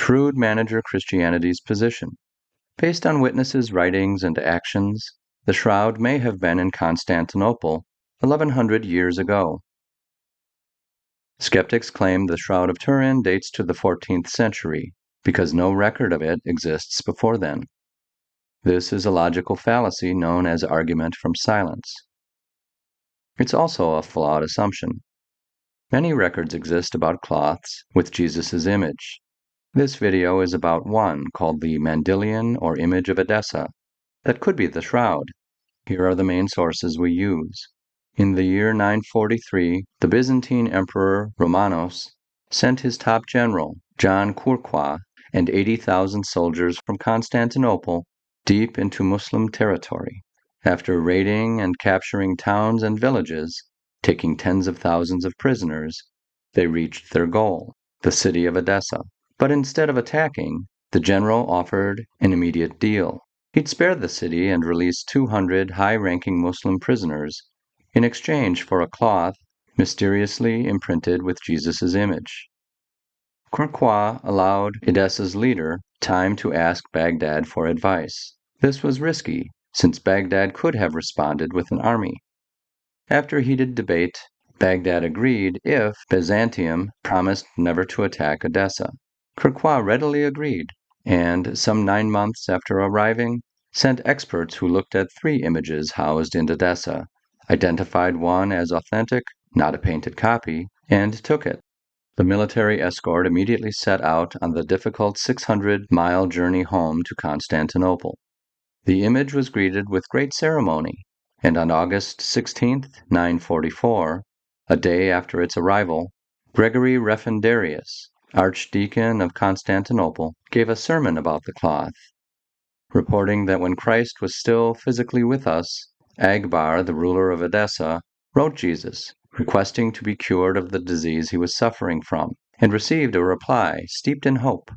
shrewd manager Christianity's position. Based on witnesses' writings and actions, the Shroud may have been in Constantinople 1100 years ago. Skeptics claim the Shroud of Turin dates to the 14th century because no record of it exists before then. This is a logical fallacy known as argument from silence. It's also a flawed assumption. Many records exist about cloths with Jesus' image. This video is about one called the Mandylion or Image of Edessa. That could be the Shroud. Here are the main sources we use. In the year 943, the Byzantine Emperor Romanos sent his top general, John Courcois, and 80,000 soldiers from Constantinople deep into Muslim territory. After raiding and capturing towns and villages, taking tens of thousands of prisoners, they reached their goal, the city of Edessa. But instead of attacking, the general offered an immediate deal. He'd spare the city and release 200 high-ranking Muslim prisoners in exchange for a cloth mysteriously imprinted with Jesus' image. Courcois allowed Edessa's leader time to ask Baghdad for advice. This was risky, since Baghdad could have responded with an army. After heated debate, Baghdad agreed if Byzantium promised never to attack Edessa. Courcois readily agreed, and some 9 months after arriving, sent experts who looked at 3 images housed in Edessa, identified one as authentic, not a painted copy, and took it. The military escort immediately set out on the difficult 600-mile journey home to Constantinople. The image was greeted with great ceremony, and on August 16, 944, a day after its arrival, Gregory Referendarius, Archdeacon of Constantinople, gave a sermon about the cloth, reporting that when Christ was still physically with us, Agbar, the ruler of Edessa, wrote Jesus, requesting to be cured of the disease he was suffering from, and received a reply steeped in hope.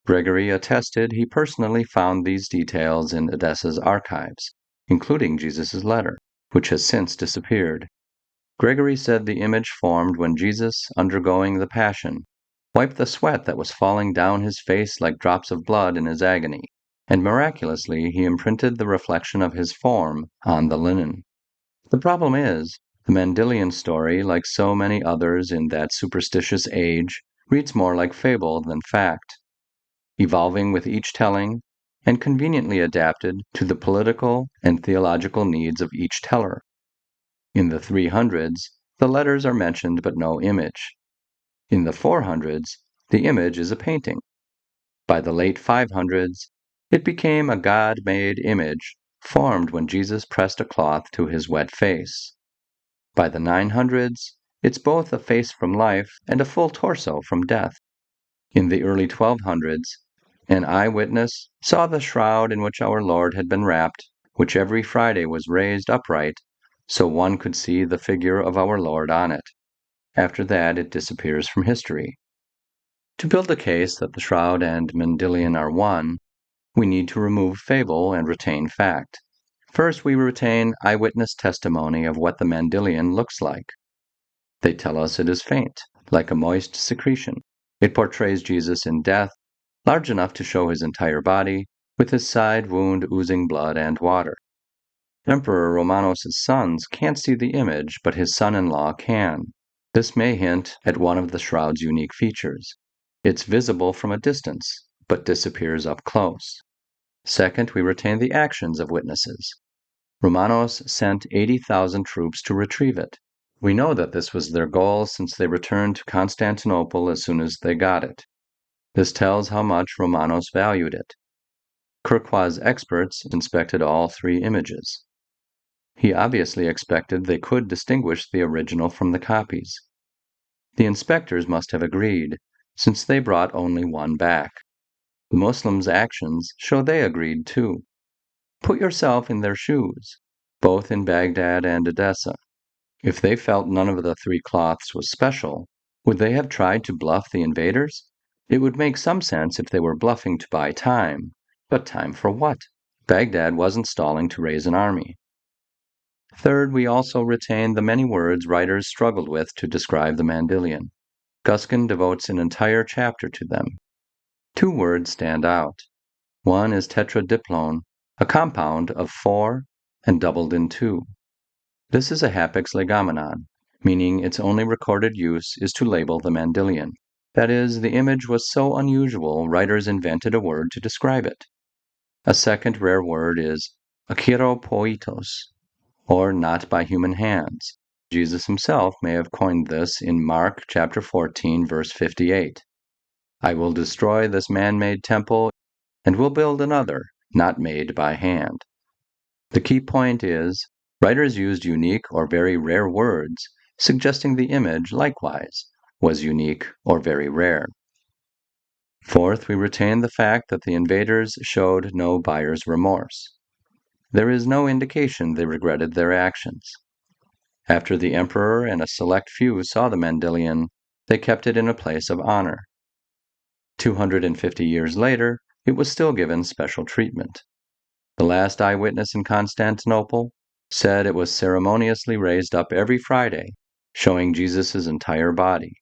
Gregory attested he personally found these details in Edessa's archives, including Jesus' letter, which has since disappeared. Gregory said the image formed when Jesus, undergoing the Passion, wiped the sweat that was falling down his face like drops of blood in his agony, and miraculously he imprinted the reflection of his form on the linen. The problem is, the Mandylion story, like so many others in that superstitious age, reads more like fable than fact, evolving with each telling and conveniently adapted to the political and theological needs of each teller. In the 300s, the letters are mentioned but no image. In the 400s, the image is a painting. By the late 500s, it became a God-made image formed when Jesus pressed a cloth to his wet face. By the 900s, it's both a face from life and a full torso from death. In the early 1200s, an eyewitness saw the shroud in which our Lord had been wrapped, which every Friday was raised upright, so one could see the figure of our Lord on it. After that, it disappears from history. To build a case that the Shroud and Mandylion are one, we need to remove fable and retain fact. First, we retain eyewitness testimony of what the Mandylion looks like. They tell us it is faint, like a moist secretion. It portrays Jesus in death, large enough to show his entire body, with his side wound oozing blood and water. Emperor Romanos' sons can't see the image, but his son-in-law can. This may hint at one of the Shroud's unique features. It's visible from a distance, but disappears up close. Second, we retain the actions of witnesses. Romanos sent 80,000 troops to retrieve it. We know that this was their goal since they returned to Constantinople as soon as they got it. This tells how much Romanos valued it. Courcois' experts inspected all 3 images. He obviously expected they could distinguish the original from the copies. The inspectors must have agreed, since they brought only one back. The Muslims' actions show they agreed too. Put yourself in their shoes, both in Baghdad and Edessa. If they felt none of the 3 cloths was special, would they have tried to bluff the invaders? It would make some sense if they were bluffing to buy time. But time for what? Baghdad wasn't stalling to raise an army. Third, we also retain the many words writers struggled with to describe the Mandylion. Guskin devotes an entire chapter to them. Two words stand out. One is tetradiplone, a compound of 4 and doubled in 2. This is a hapax legomenon, meaning its only recorded use is to label the Mandylion. That is, the image was so unusual, writers invented a word to describe it. A second rare word is acheiropoitos, or not by human hands. Jesus himself may have coined this in Mark chapter 14, verse 58. I will destroy this man-made temple and will build another, not made by hand. The key point is, writers used unique or very rare words, suggesting the image, likewise, was unique or very rare. Fourth, we retain the fact that the invaders showed no buyer's remorse. There is no indication they regretted their actions. After the emperor and a select few saw the Mandylion, they kept it in a place of honor. 250 years later, it was still given special treatment. The last eyewitness in Constantinople said it was ceremoniously raised up every Friday, showing Jesus' entire body.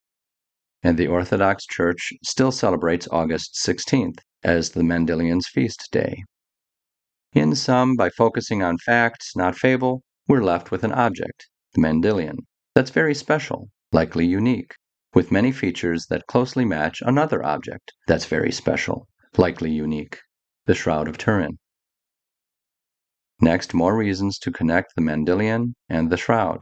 And the Orthodox Church still celebrates August 16th as the Mandylion's feast day. In sum, by focusing on facts, not fable, we're left with an object, the Mandylion, that's very special, likely unique, with many features that closely match another object that's very special, likely unique, the Shroud of Turin. Next, more reasons to connect the Mandylion and the Shroud.